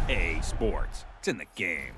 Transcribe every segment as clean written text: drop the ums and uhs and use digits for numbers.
EA Sports. It's in the game.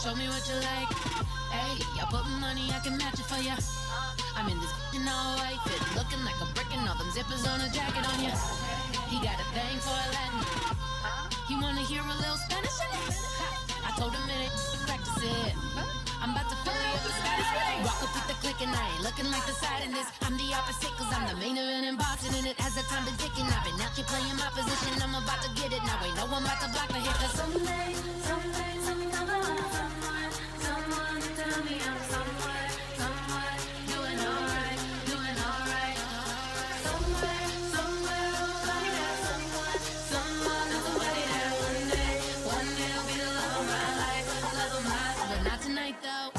Show me what you like. Hey, I put money, I can match it for ya. I'm in this in all white fit, looking like a brick and all them zippers on a jacket on ya. He got a thing for a Latin. He wanna hear a little Spanish in it. I told him it ain't practice it. I'm about to fill you up the status. Walk up with the click and I ain't looking like the side in this. I'm the opposite cause I'm the main event and boxing in it. As the time been ticking, I've been out here playing my position. I'm about to get it now. Ain't no one about to block my hit. Cause someday, something comes along. Someone tell me I'm somewhere, doing alright. Somewhere, somebody there, someone, somebody there. One day will be the love of my life, but not tonight though.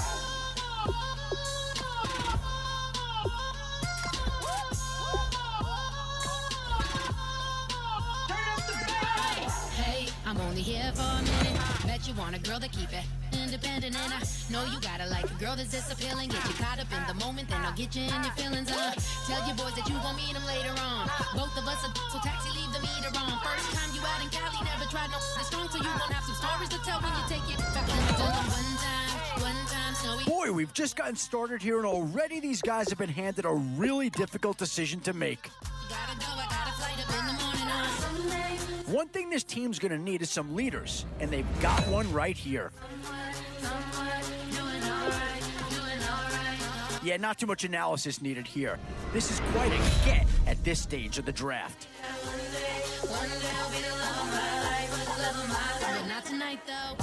Hey, I'm only here for a minute. Bet you want a girl to keep it independent, and I know you gotta like a girl that's this appealing. Get you caught up in the moment, then I'll get you in your feelings. Tell your boys that you gon' meet them later on. Both of us are so taxi, leave the meter on. First time you out in Cali, never tried no strong, so you gon' have some stories to tell when you take it back in the one time, snowy. Boy, we've just gotten started here, and already these guys have been handed a really difficult decision to make. Gotta go, I got a flight up in the morning on Sunday. One thing this team's gonna need is some leaders, and they've got one right here. Yeah, not too much analysis needed here. This is quite a get at this stage of the draft. One day I'll be the love of my life, but not tonight though.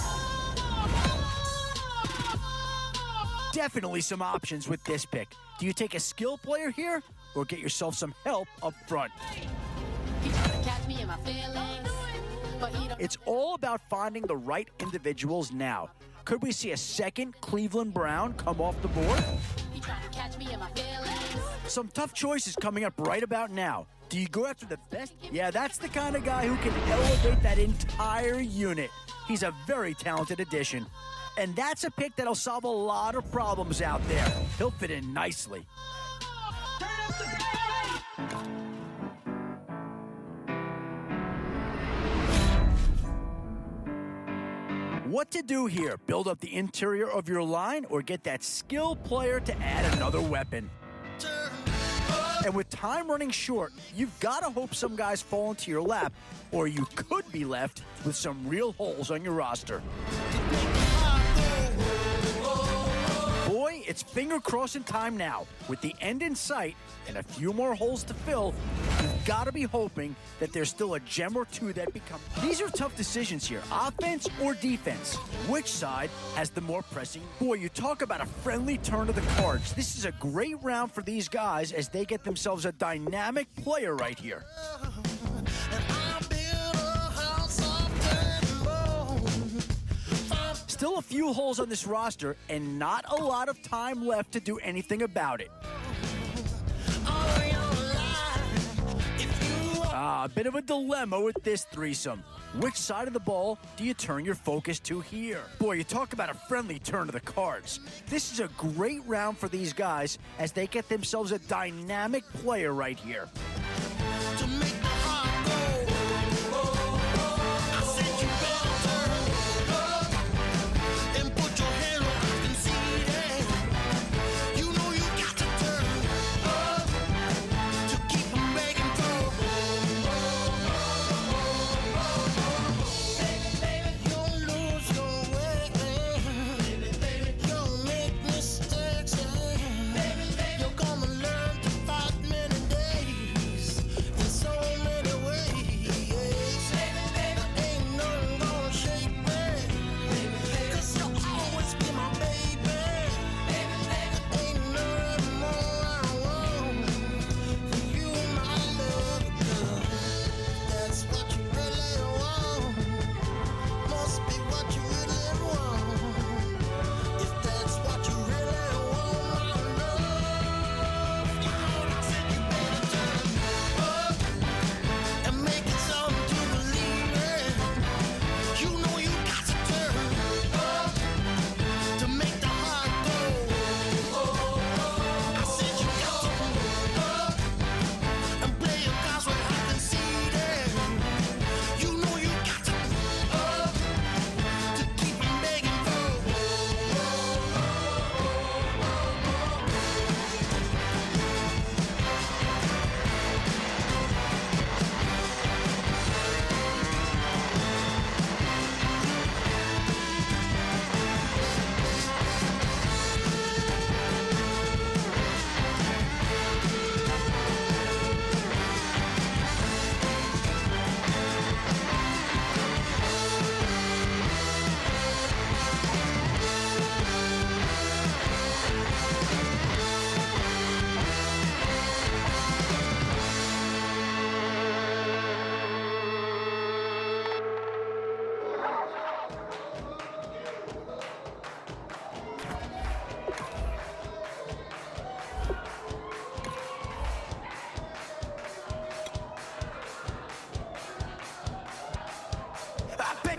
Definitely some options with this pick. Do you take a skill player here, or get yourself some help up front? Catch me in my feelings, but he don't. It's all about finding the right individuals now. Could we see a second Cleveland Brown come off the board? He trying to catch me in my feelings. Some tough choices coming up right about now. Do you go after the best? Yeah, that's the kind of guy who can elevate that entire unit. He's a very talented addition. And that's a pick that'll solve a lot of problems out there. He'll fit in nicely. What to do here? Build up the interior of your line or get that skill player to add another weapon? And with time running short, you've got to hope some guys fall into your lap, or you could be left with some real holes on your roster. Boy, it's finger crossing time now. With the end in sight and a few more holes to fill, you've got to be hoping that there's still a gem or two that become. These are tough decisions here, offense or defense. Which side has the more pressing? Boy, you talk about a friendly turn of the cards. This is a great round for these guys as they get themselves a dynamic player right here. Still a few holes on this roster and not a lot of time left to do anything about it. A bit of a dilemma with this threesome. Which side of the ball do you turn your focus to here? Boy, you talk about a friendly turn of the cards. This is a great round for these guys as they get themselves a dynamic player right here.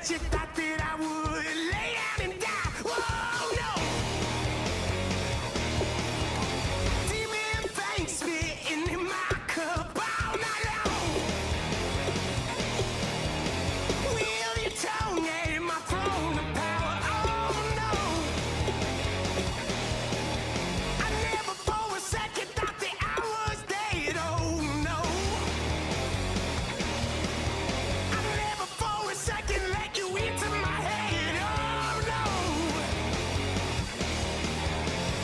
bet you thought that I would lay down and die. Whoa, no. Demon thanks me in my cup all night long. Will your tongue at my throne of power? Oh, no. I never for a second thought that I was dead. Oh, no. I never for a second let you into my head. Oh, no.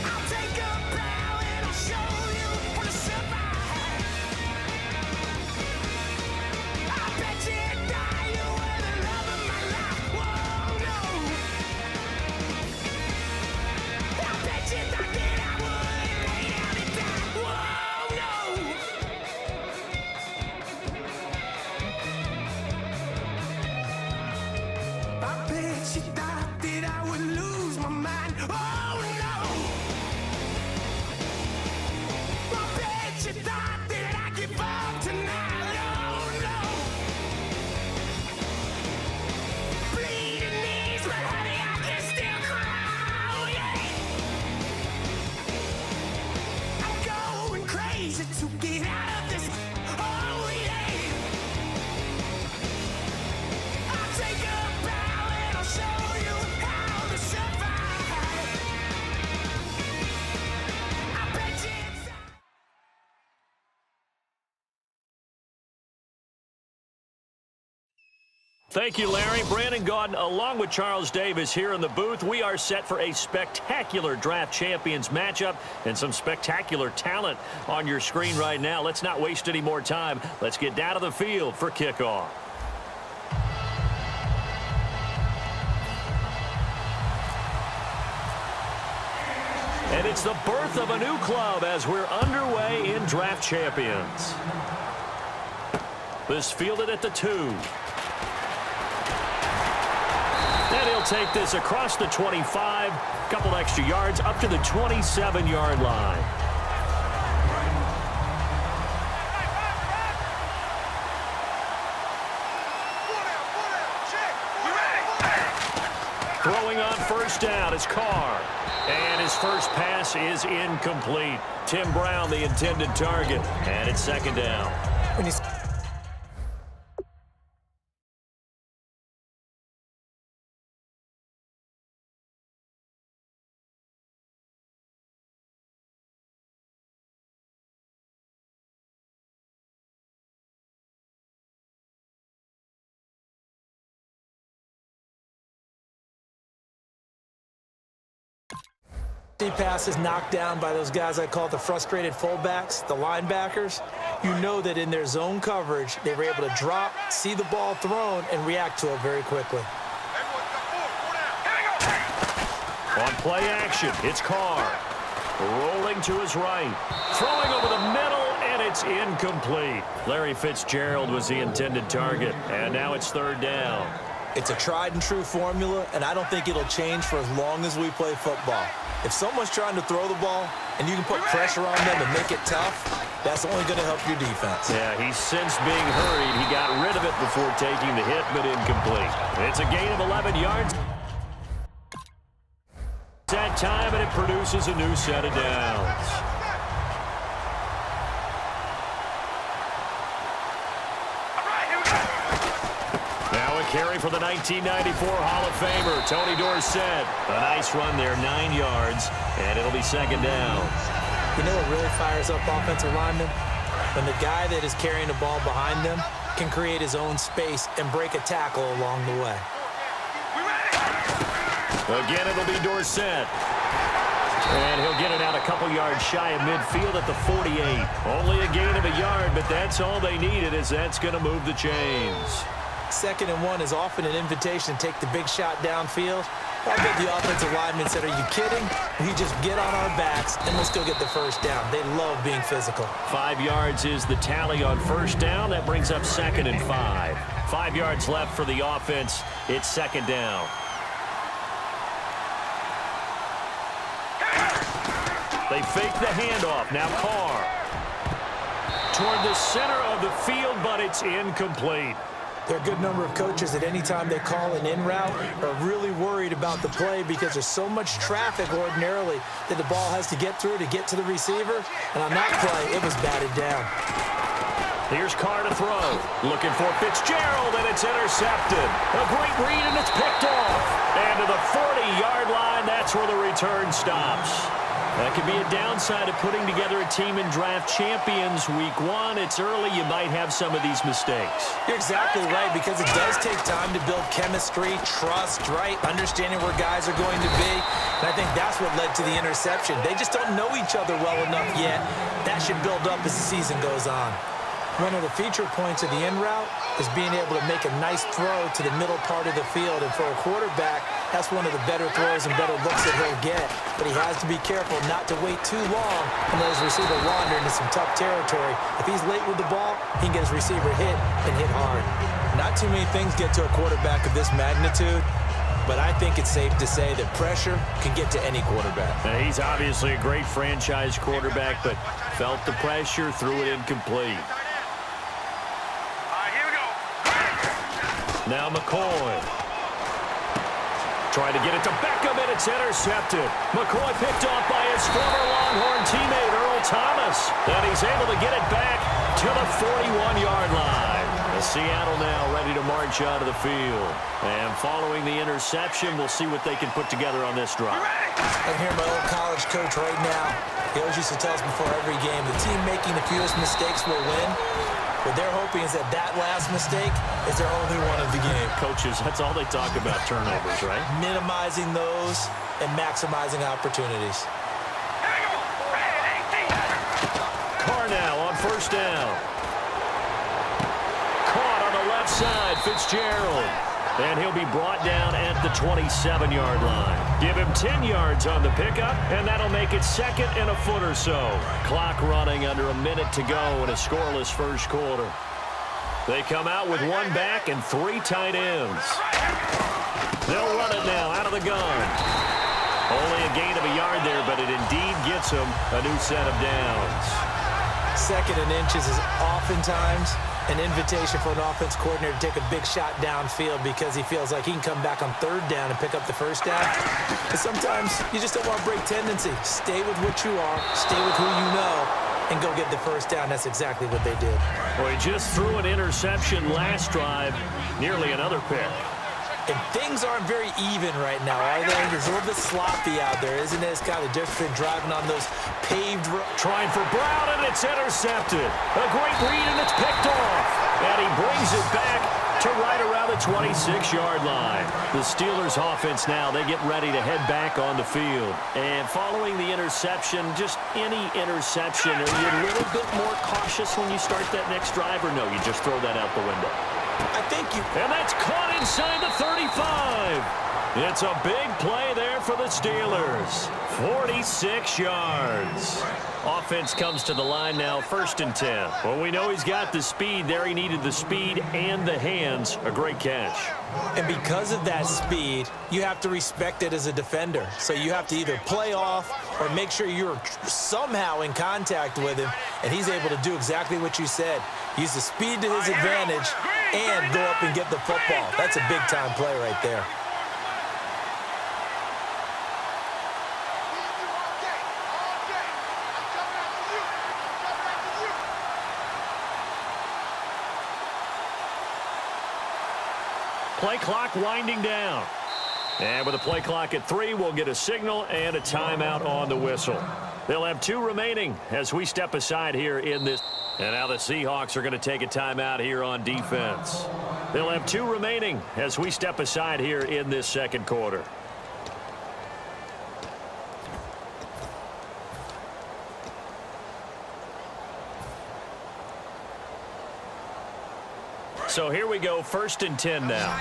I'll take a bow and I'll show you how to survive. I bet you die, you were the love of my life. Whoa, no. I bet you thought that I would lay down and die. Whoa, no. I bet you thought that I would lose my mind. Oh, no. I bet you thought that I'd give up tonight. Oh, no. Bleeding knees, but honey, I can still cry. Oh, yeah. I'm going crazy to get out of this. Oh, yeah. I'll take a bow and I'll show you how to survive. I bet you it's Thank you, Larry. Brandon Gaudin, along with Charles Davis here in the booth. We are set for a spectacular draft champions matchup and some spectacular talent on your screen right now. Let's not waste any more time. Let's get down to the field for kickoff. And it's the birth of a new club as we're underway in draft champions. This fielded at the 2. And he'll take this across the 25, couple extra yards up to the 27-yard line. Throwing on first down is Carr. And his first pass is incomplete. Tim Brown, the intended target. And it's second down. Passes knocked down by those guys I call the frustrated fullbacks, the linebackers. You know that in their zone coverage, they were able to drop, see the ball thrown, and react to it very quickly. On play action, it's Carr. Rolling to his right. Throwing over the middle, and it's incomplete. Larry Fitzgerald was the intended target, and now it's third down. It's a tried and true formula, and I don't think it'll change for as long as we play football. If someone's trying to throw the ball and you can put pressure on them and make it tough, that's only going to help your defense. Yeah, he's since being hurried. He got rid of it before taking the hit, but incomplete. It's a gain of 11 yards. That time, and it produces a new set of downs. Carry for the 1994 Hall of Famer, Tony Dorsett. A nice run there, 9 yards, and it'll be second down. You know what really fires up offensive linemen? When the guy that is carrying the ball behind them can create his own space and break a tackle along the way. Again, it'll be Dorsett. And he'll get it out a couple yards shy of midfield at the 48. Only a gain of a yard, but that's all they needed, as that's going to move the chains. 2nd and 1 is often an invitation to take the big shot downfield. I bet the offensive lineman said, are you kidding? We just get on our backs and let's go get the first down. They love being physical. 5 yards is the tally on first down. That brings up 2nd and 5. 5 yards left for the offense. It's second down. They fake the handoff. Now Carr. Toward the center of the field, but it's incomplete. There are a good number of coaches that any time they call an in route are really worried about the play because there's so much traffic ordinarily that the ball has to get through to get to the receiver. And on that play, it was batted down. Here's Carr to throw. Looking for Fitzgerald, and it's intercepted. A great read, and it's picked off. And to the 40-yard line, that's where the return stops. That could be a downside of putting together a team in draft champions week 1. It's early. You might have some of these mistakes. You're exactly right, because it does take time to build chemistry, trust, right? Understanding where guys are going to be. And I think that's what led to the interception. They just don't know each other well enough yet. That should build up as the season goes on. One of the feature points of the in route is being able to make a nice throw to the middle part of the field. And for a quarterback, that's one of the better throws and better looks that he'll get. But he has to be careful not to wait too long and let his receiver wander into some tough territory. If he's late with the ball, he can get his receiver hit and hit hard. Not too many things get to a quarterback of this magnitude, but I think it's safe to say that pressure can get to any quarterback. Now, he's obviously a great franchise quarterback, but felt the pressure, threw it incomplete. Now McCoy. Trying to get it to Beckham, and it's intercepted. McCoy picked off by his former Longhorn teammate, Earl Thomas. And he's able to get it back to the 41-yard line. Seattle now ready to march out of the field. And following the interception, we'll see what they can put together on this drive. I'm here, my old college coach right now. He always used to tell us before every game, the team making the fewest mistakes will win. What they're hoping is that last mistake is their only one of the game. Coaches, that's all they talk about, turnovers, right? Minimizing those and maximizing opportunities. Carr now on first down. Caught on the left side, Fitzgerald. And he'll be brought down at the 27-yard line. Give him 10 yards on the pickup, and that'll make it second and a foot or so. Clock running under a minute to go in a scoreless first quarter. They come out with one back and 3 tight ends. They'll run it now out of the gun. Only a gain of a yard there, but it indeed gets them a new set of downs. Second and inches is oftentimes an invitation for an offense coordinator to take a big shot downfield because he feels like he can come back on third down and pick up the first down. But sometimes you just don't want to break tendency. Stay with what you are, stay with who you know, and go get the first down. That's exactly what they did. Well, he just threw an interception last drive, nearly another pick. And things aren't very even right now, are they? It's a little bit sloppy out there, isn't it? It's kind of different between driving on those paved roads. Trying for Brown, and it's intercepted. A great read, and it's picked off. And he brings it back to right around the 26-yard line. The Steelers offense now, they get ready to head back on the field. And following the interception, just any interception, are you a little bit more cautious when you start that next drive, or no, you just throw that out the window? I think you... And that's caught inside the 35. It's a big play there for the Steelers. 46 yards. Offense comes to the line now, 1st and 10. Well, we know he's got the speed there. He needed the speed and the hands. A great catch. And because of that speed, you have to respect it as a defender. So you have to either play off or make sure you're somehow in contact with him. And he's able to do exactly what you said. Use the speed to his advantage and go up and get the football. That's a big-time play right there. Play clock winding down. And with a play clock at 3, we'll get a signal and a timeout on the whistle. They'll have 2 remaining as we step aside here in this. And now the Seahawks are going to take a timeout here on defense. They'll have 2 remaining as we step aside here in this second quarter. So here we go, 1st and 10 now.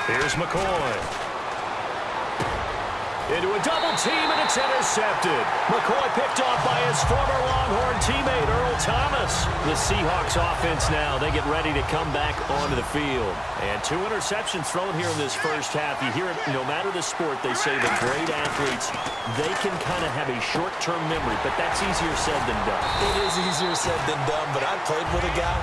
Here's McCoy. Into a double team, and it's intercepted. McCoy picked off by his former Longhorn teammate, Earl Thomas. The Seahawks offense now, they get ready to come back onto the field. And 2 interceptions thrown here in this first half. You hear it, no matter the sport, they say the great athletes, they can kind of have a short-term memory, but that's easier said than done. It is easier said than done, but I played with a guy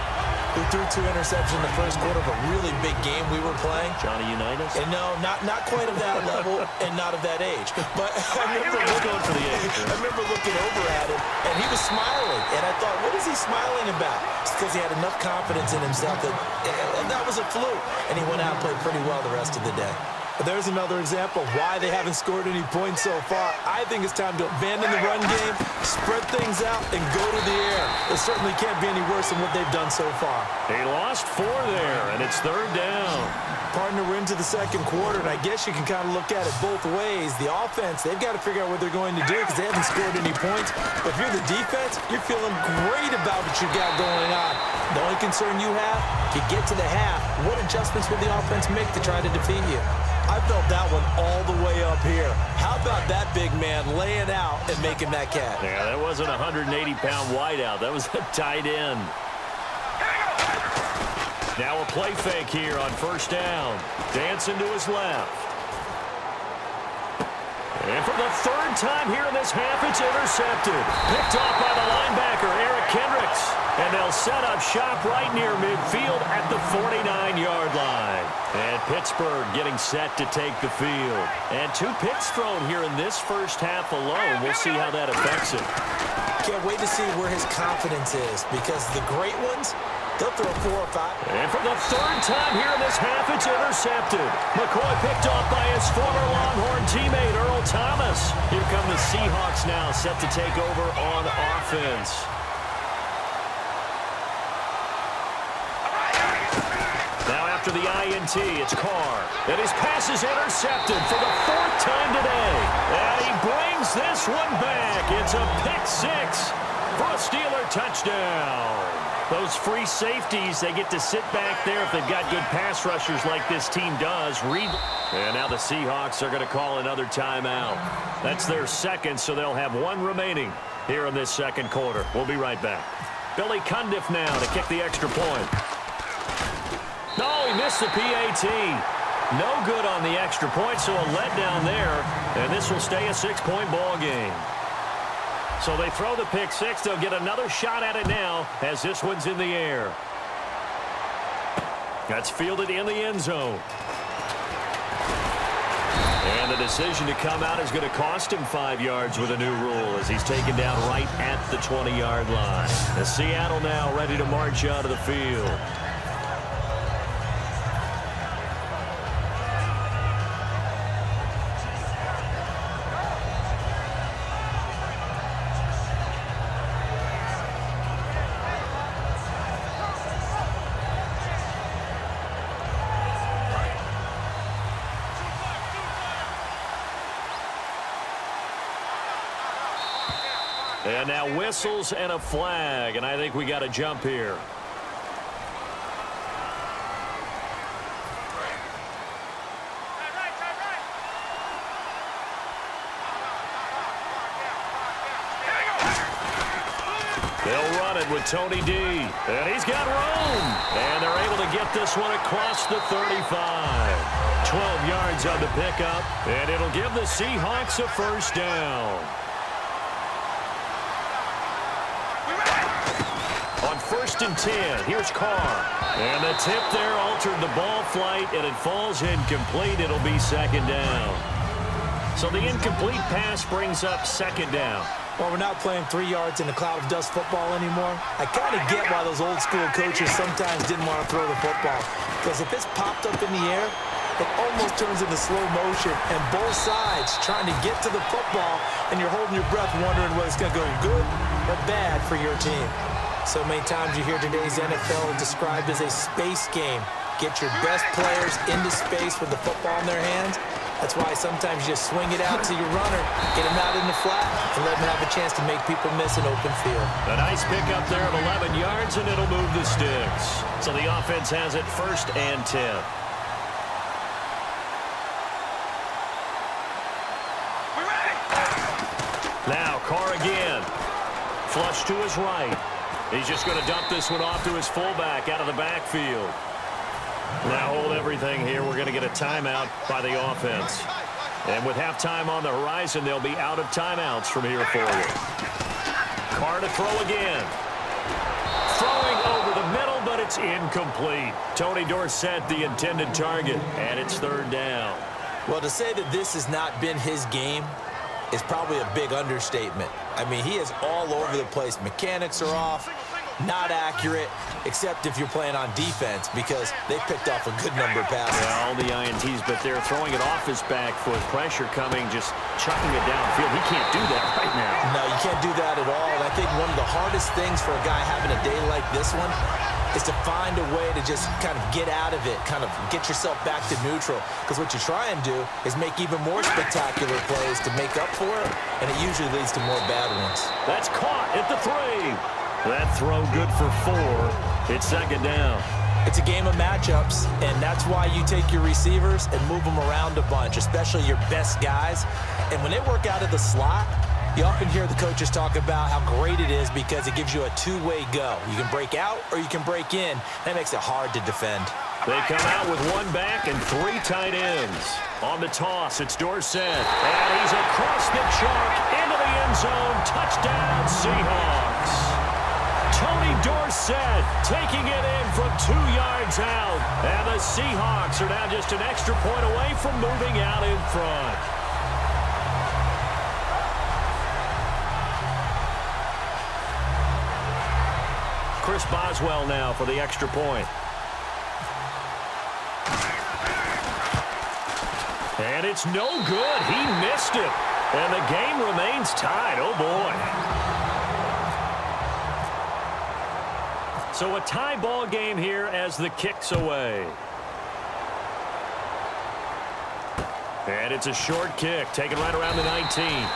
who threw 2 interceptions in the first quarter of a really big game we were playing. Johnny Unitas? And no, not quite of that level and not of that age. But I remember looking over at him, and he was smiling. And I thought, what is he smiling about? It's because he had enough confidence in himself that was a fluke. And he went out and played pretty well the rest of the day. But there's another example of why they haven't scored any points so far. I think it's time to abandon the run game, spread things out, and go to the air. It certainly can't be any worse than what they've done so far. They lost 4 there, and it's 3rd down. Partner, we're into the second quarter, and I guess you can kind of look at it both ways. The offense, they've got to figure out what they're going to do because they haven't scored any points. But if you're the defense, you're feeling great about what you got going on. The only concern you have, if you get to the half, what adjustments will the offense make to try to defeat you? I felt that one all the way up here. How about that big man laying out and making that catch? Yeah, that wasn't a 180-pound wideout. That was a tight end. Now a play fake here on 1st down. Dancing to his left. And for the 3rd time here in this half, it's intercepted. Picked off by the linebacker, Eric Kendricks. And they'll set up shop right near midfield at the 49-yard line. And Pittsburgh getting set to take the field. And 2 picks thrown here in this first half alone. We'll see how that affects him. Can't wait to see where his confidence is because the great ones, they'll throw 4 or 5. And for the 3rd time here in this half, it's intercepted. McCoy picked off by his former Longhorn teammate, Earl Thomas. Here come the Seahawks now, set to take over on offense. Now after the INT, it's Carr. And his pass is intercepted for the 4th time today. And he brings this one back. It's a pick 6 for a Steeler touchdown. Those free safeties, they get to sit back there if they've got good pass rushers like this team does. And now the Seahawks are going to call another timeout. That's their 2nd, so they'll have 1 remaining here in this 2nd quarter. We'll be right back. Billy Cundiff now to kick the extra point. No, he missed the PAT. No good on the extra point, so a letdown there. And this will stay a 6-point ball game. So they throw the pick 6. They'll get another shot at it now as this one's in the air. That's fielded in the end zone. And the decision to come out is going to cost him 5 yards with a new rule as he's taken down right at the 20-yard line. As Seattle now ready to march out of the field. And now whistles and a flag, and I think we got a jump here. They'll run it with Tony D. And he's got room. And they're able to get this one across the 35. 12 yards on the pickup, and it'll give the Seahawks a 1st down. On 1st and 10, here's Carr. And the tip there altered the ball flight, and it falls incomplete. It'll be 2nd down. So the incomplete pass brings up 2nd down. Well, we're not playing 3 yards in a cloud of dust football anymore. I kind of get why those old school coaches sometimes didn't want to throw the football. Because if it's popped up in the air, it almost turns into slow motion, and both sides trying to get to the football, and you're holding your breath wondering whether it's going to go good or bad for your team. So many times you hear today's NFL described as a space game. Get your best players into space with the football in their hands. That's why sometimes you just swing it out to your runner, get him out in the flat, and let him have a chance to make people miss an open field. A nice pickup there of 11 yards, and it'll move the sticks. So the offense has it 1st and 10. Now Carr again. Flush to his right. He's just going to dump this one off to his fullback out of the backfield. Now hold everything here. We're going to get a timeout by the offense. And with halftime on the horizon, they'll be out of timeouts from here forward. Carr to throw again. Throwing over the middle, but it's incomplete. Tony Dorsett, the intended target, and it's third down. Well, to say that this has not been his game is probably a big understatement. I mean, he is all over the place. Mechanics are off, not accurate, except if you're playing on defense because they picked off a good number of passes. Yeah, all the INTs, but they're throwing it off his back foot. Pressure coming, just chucking it downfield. He can't do that right now. No, you can't do that at all. And I think one of the hardest things for a guy having a day like this one is to find a way to just kind of get out of it, kind of get yourself back to neutral. Because what you try and do is make even more spectacular plays to make up for it, and it usually leads to more bad ones. That's caught at the 3. That throw good for 4. It's second down. It's a game of matchups, and that's why you take your receivers and move them around a bunch, especially your best guys. And when they work out of the slot, you often hear the coaches talk about how great it is because it gives you a two-way go. You can break out or you can break in. That makes it hard to defend. They come out with 1 back and 3 tight ends. On the toss, it's Dorsett. And he's across the chalk into the end zone. Touchdown, Seahawks. Tony Dorsett taking it in from 2 yards out. And the Seahawks are now just an extra point away from moving out in front. Chris Boswell now for the extra point. And it's no good. He missed it. And the game remains tied. Oh, boy. So a tie ball game here as the kick's away. And it's a short kick, taken right around the 19.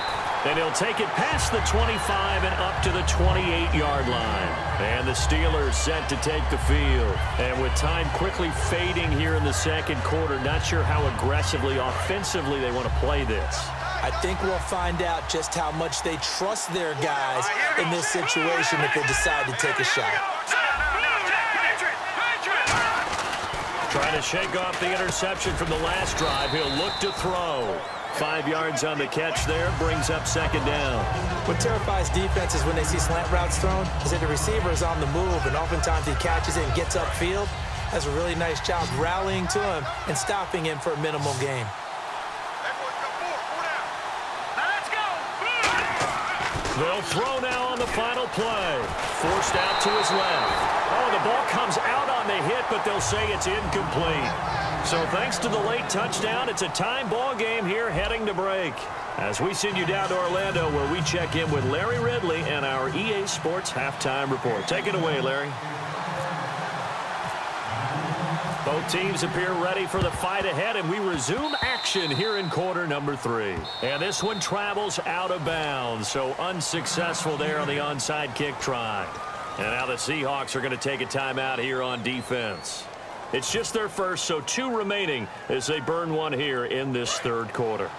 And he'll take it past the 25 and up to the 28-yard line. And the Steelers set to take the field. And with time quickly fading here in the second quarter, not sure how aggressively, offensively they want to play this. I think we'll find out just how much they trust their guys in this situation if they decide to take a shot. Trying to shake off the interception from the last drive. He'll look to throw. 5 yards on the catch there, brings up second down. What terrifies defenses when they see slant routes thrown is that the receiver is on the move, and oftentimes he catches it and gets upfield. Does a really nice job rallying to him and stopping him for a minimal gain. They'll throw now on the final play. Forced out to his left. Oh, the ball comes out on the hit, but they'll say it's incomplete. So thanks to the late touchdown, it's a time ball game here heading to break. As we send you down to Orlando where we check in with Larry Ridley and our EA Sports Halftime Report. Take it away, Larry. Both teams appear ready for the fight ahead, and we resume action here in quarter number 3. And this one travels out of bounds, so unsuccessful there on the onside kick try. And now the Seahawks are going to take a timeout here on defense. It's just their first, so 2 remaining as they burn one here in this third quarter.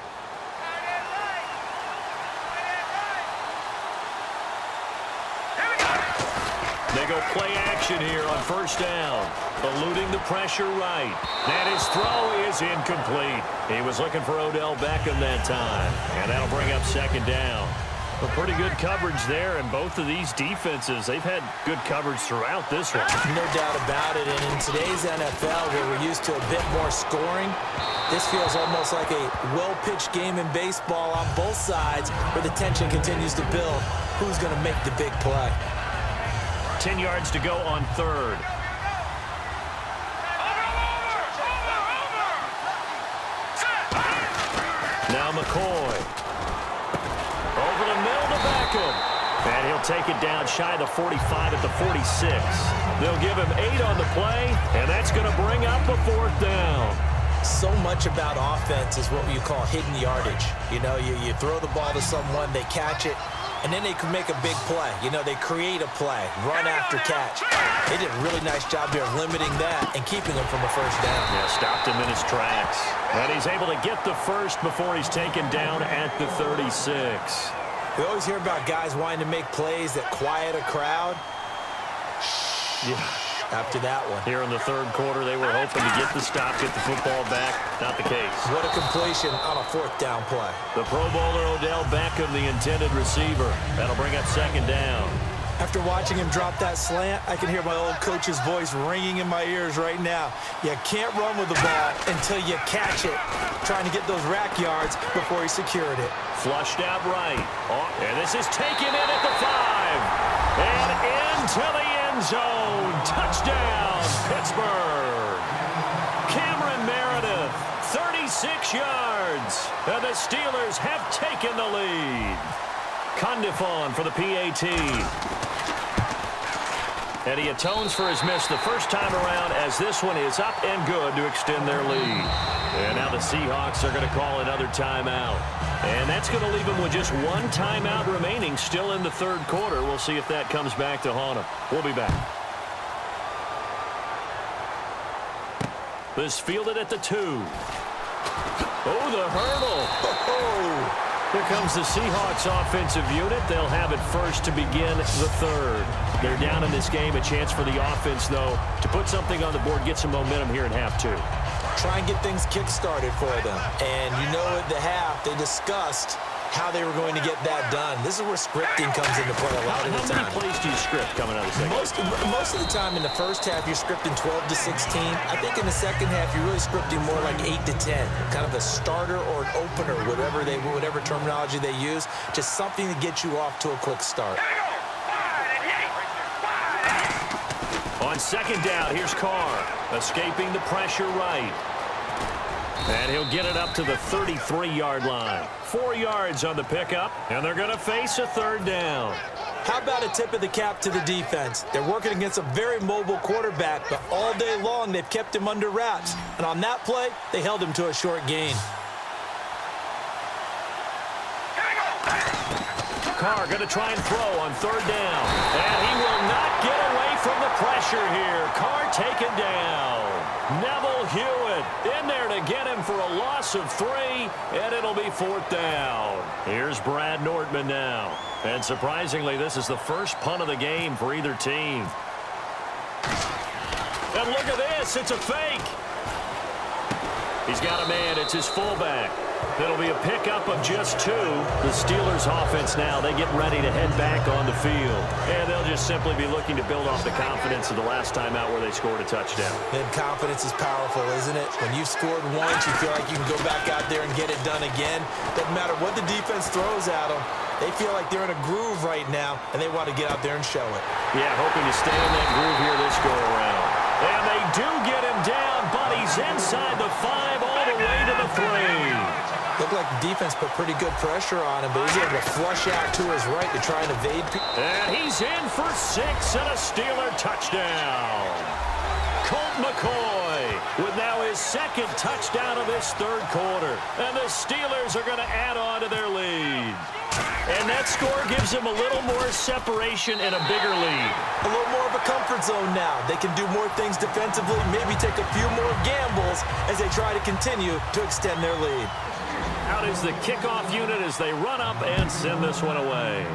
They go play action here on first down. Eluding the pressure right. And his throw is incomplete. He was looking for Odell Beckham that time. And that'll bring up second down. But pretty good coverage there, and both of these defenses, they've had good coverage throughout this one. No doubt about it. And in today's NFL, where we're used to a bit more scoring, this feels almost like a well-pitched game in baseball on both sides where the tension continues to build. Who's going to make the big play? 10 yards to go on third. Now McCoy. Over the middle to Beckham. And he'll take it down shy of the 45 at the 46. They'll give him 8 on the play, and that's going to bring up a 4th down. So much about offense is what you call hidden yardage. You know, you throw the ball to someone, they catch it, and then they can make a big play. You know, they create a play, run after catch. They did a really nice job here of limiting that and keeping him from a first down. Yeah, stopped him in his tracks. And he's able to get the first before he's taken down at the 36. We always hear about guys wanting to make plays that quiet a crowd. Yeah. After that one. Here in the third quarter, they were hoping to get the stop, get the football back. Not the case. What a completion on a fourth down play. The Pro Bowler Odell Beckham, the intended receiver. That'll bring up second down. After watching him drop that slant, I can hear my old coach's voice ringing in my ears right now. You can't run with the ball until you catch it. Trying to get those rack yards before he secured it. Flushed out right. Oh, and this is taken in at the 5. And into the end zone. Touchdown, Pittsburgh. Cameron Meredith, 36 yards. And the Steelers have taken the lead. Condifon for the PAT. And he atones for his miss the first time around as this one is up and good to extend their lead. And now the Seahawks are going to call another timeout. And that's going to leave them with just one timeout remaining still in the third quarter. We'll see if that comes back to haunt them. We'll be back. This fielded at the 2. Oh, the hurdle. Oh. Here comes the Seahawks offensive unit. They'll have it first to begin the third. They're down in this game. A chance for the offense, though, to put something on the board, get some momentum here in half 2. Try and get things kick-started for them. And you know at the half, they discussed how they were going to get that done. This is where scripting comes into play a lot of the time. How many plays do you script coming out of the second? Most of the time in the first half, you're scripting 12 to 16. I think in the second half, you're really scripting more like 8 to 10. Kind of a starter or an opener, whatever terminology they use. Just something to get you off to a quick start. On second down, here's Carr. Escaping the pressure right. And he'll get it up to the 33-yard line. 4 yards on the pickup, and they're going to face a third down. How about a tip of the cap to the defense? They're working against a very mobile quarterback, but all day long they've kept him under wraps. And on that play, they held him to a short gain. Carr going to try and throw on third down. And he will not get away from the pressure here. Carr taken down. Neville Hewitt in there to get him for a loss of 3, and it'll be fourth down. Here's Brad Nordman now. And surprisingly, this is the first punt of the game for either team. And look at this. It's a fake. He's got a man. It's his fullback. It'll be a pickup of just 2. The Steelers offense now, they get ready to head back on the field. And they'll just simply be looking to build off the confidence of the last time out where they scored a touchdown. And confidence is powerful, isn't it? When you've scored once, you feel like you can go back out there and get it done again. Doesn't matter what the defense throws at them. They feel like they're in a groove right now, and they want to get out there and show it. Yeah, hoping to stay in that groove here this go-around. And they do get him down, but he's inside the 5 all the way to the 3. Looked like the defense put pretty good pressure on him, but he's able to flush out to his right to try and evade. And he's in for 6 and a Steeler touchdown. Colt McCoy with now his second touchdown of this third quarter. And the Steelers are going to add on to their lead. And that score gives them a little more separation and a bigger lead. A little more of a comfort zone now. They can do more things defensively, maybe take a few more gambles as they try to continue to extend their lead. Out is the kickoff unit as they run up and send this one away.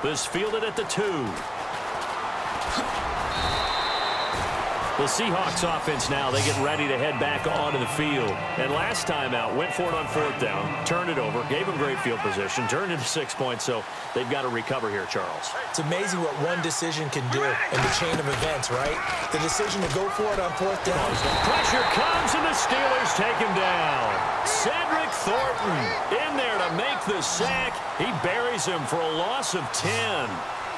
This fielded at the 2. The Seahawks offense now, they get ready to head back onto the field. And last time out, went for it on fourth down, turned it over, gave them great field position, turned it to 6 points, so they've got to recover here, Charles. It's amazing what one decision can do in the chain of events, right? The decision to go for it on fourth down. Pressure comes, and the Steelers take him down. Cedric Thornton in there to make the sack. He buries him for a loss of 10.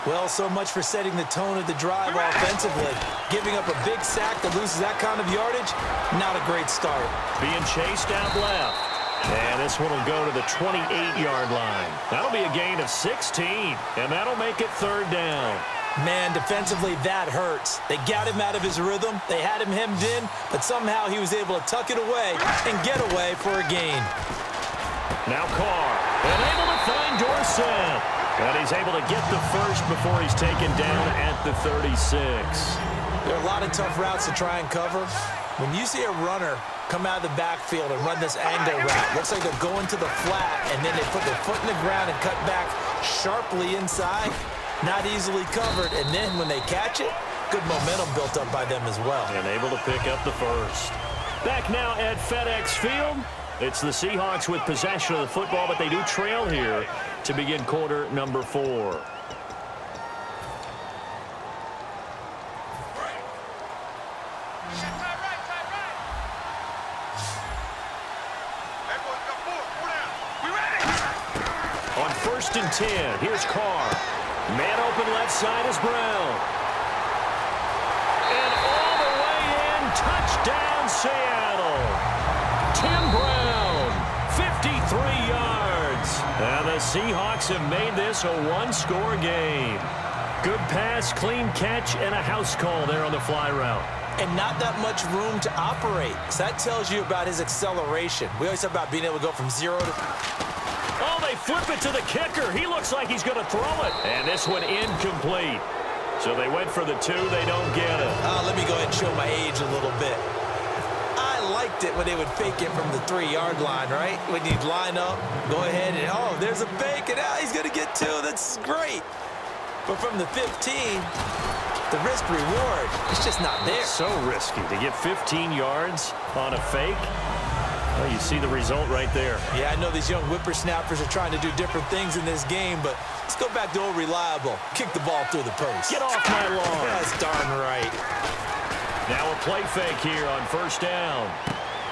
Well, so much for setting the tone of the drive offensively. Giving up a big sack that loses that kind of yardage, not a great start. Being chased out left. And this one will go to the 28-yard line. That'll be a gain of 16, and that'll make it third down. Man, defensively, that hurts. They got him out of his rhythm. They had him hemmed in, but somehow he was able to tuck it away and get away for a gain. Now Carr, and able to find Dorsett. And he's able to get the first before he's taken down at the 36. There are a lot of tough routes to try and cover. When you see a runner come out of the backfield and run this angle route. Looks like they're going to the flat, and then they put their foot in the ground and cut back sharply inside. Not easily covered, and then when they catch it, good momentum built up by them as well. And able to pick up the first. Back now at FedEx Field. It's the Seahawks with possession of the football, but they do trail here to begin quarter number 4. On 1st and 10, here's Carr. Man open left side is Brown. And all the way in, touchdown Seattle. Tim Brown, 53 yards. And the Seahawks have made this a one-score game. Good pass, clean catch, and a house call there on the fly route. And not that much room to operate. So that tells you about his acceleration. We always talk about being able to go from 0 to... Oh, they flip it to the kicker. He looks like he's going to throw it. And this one incomplete. So they went for the 2. They don't get it. Let me go ahead and show my age a little bit. I liked it when they would fake it from the 3-yard line, right? When you'd line up, go ahead and, oh, there's a fake, and now he's going to get 2. That's great. But from the 15, the risk-reward, it's just not there. So risky to get 15 yards on a fake. Well, you see the result right there. Yeah, I know these young whippersnappers are trying to do different things in this game, but let's go back to old reliable. Kick the ball through the post. Get off my lawn. That's darn right. Now a play fake here on 1st down.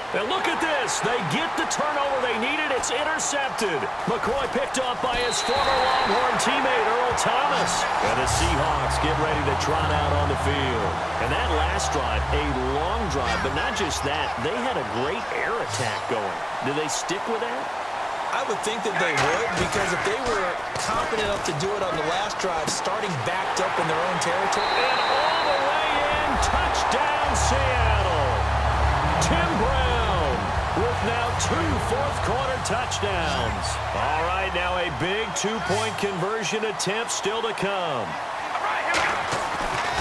And look at this. They get the turnover they needed. It's intercepted. McCoy picked off by his former Longhorn teammate, Earl Thomas. And the Seahawks get ready to trot out on the field. And that last drive, a long drive, but not just that. They had a great air attack going. Do they stick with that? I would think that they would, because if they were confident enough to do it on the last drive, starting backed up in their own territory. And all the way in, touchdown Seattle. Tim Brown with now 2 fourth-quarter touchdowns. All right, now a big 2-point conversion attempt still to come.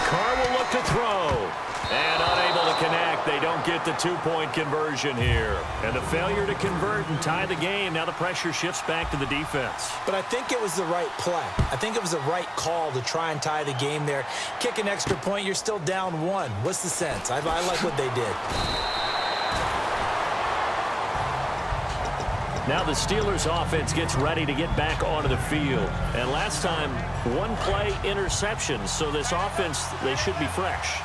Carr will look to throw. And unable to connect. They don't get the 2-point conversion here. And the failure to convert and tie the game. Now the pressure shifts back to the defense. But I think it was the right play. I think it was the right call to try and tie the game there. Kick an extra point, you're still down 1. What's the sense? I like what they did. Now the Steelers offense gets ready to get back onto the field. And last time, 1-play interceptions. So this offense, they should be fresh.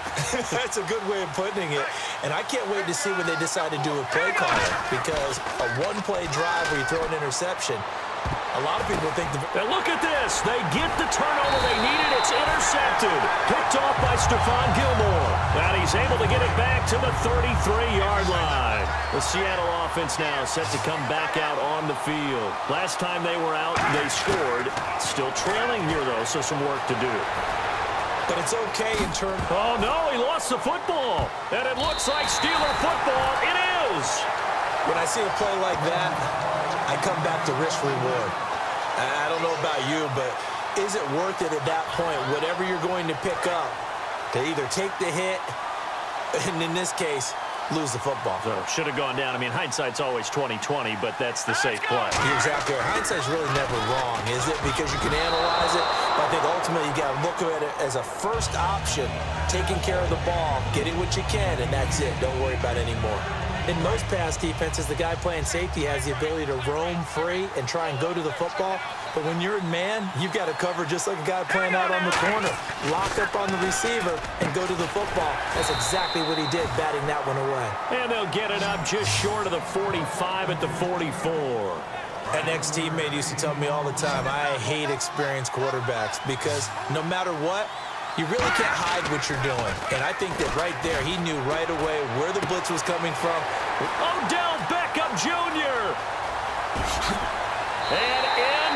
That's a good way of putting it. And I can't wait to see when they decide to do a play caller. Because a 1-play drive where you throw an interception, a lot of people think... And look at this. They get the turnover they needed. It's intercepted. Picked off by Stephon Gilmore. And he's able to get it back to the 33-yard line. The Seattle offense now set to come back out on the field. Last time they were out, they scored. Still trailing here, though, so some work to do. But it's okay in terms... Oh, no, he lost the football. And it looks like Steeler football. It is. When I see a play like that, I come back to risk-reward. I don't know about you, but is it worth it at that point, whatever you're going to pick up, to either take the hit, and in this case, lose the football? So should have gone down. I mean, hindsight's always 20/20, but that's the safe play. You're exactly right. Hindsight's really never wrong, is it? Because you can analyze it, but I think ultimately you got to look at it as a first option, taking care of the ball, getting what you can, and that's it. Don't worry about it anymore. In most pass defenses, the guy playing safety has the ability to roam free and try and go to the football. But when you're in man, you've got to cover just like a guy playing out on the corner. Lock up on the receiver and go to the football. That's exactly what he did, batting that one away. And they'll get it up just short of the 45 at the 44. An ex-teammate used to tell me all the time, I hate experienced quarterbacks because no matter what, you really can't hide what you're doing. And I think that right there, he knew right away where the blitz was coming from. Odell Beckham Jr. And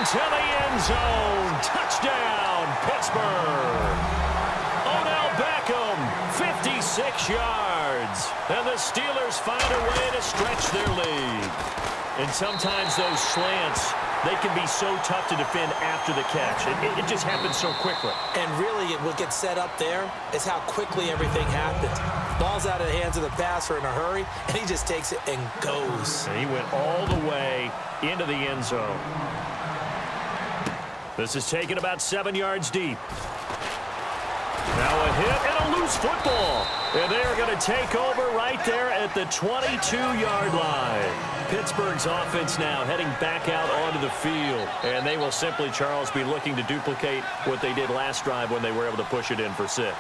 into the end zone. Touchdown, Pittsburgh. Odell Beckham, 56 yards. And the Steelers find a way to stretch their lead. And sometimes those slants, they can be so tough to defend after the catch. It just happens so quickly. And really, what gets set up there is how quickly everything happens. Ball's out of the hands of the passer in a hurry, and he just takes it and goes. And he went all the way into the end zone. This is taken about 7 yards deep. Now a hit and a loose football. And they are going to take over right there at the 22-yard line. Pittsburgh's offense now heading back out onto the field. And they will simply, Charles, be looking to duplicate what they did last drive when they were able to push it in for 6.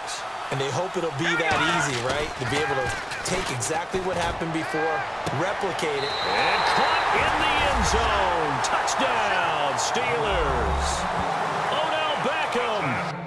And they hope it'll be that easy, right? To be able to take exactly what happened before, replicate it. And caught in the end zone. Touchdown, Steelers. Odell Beckham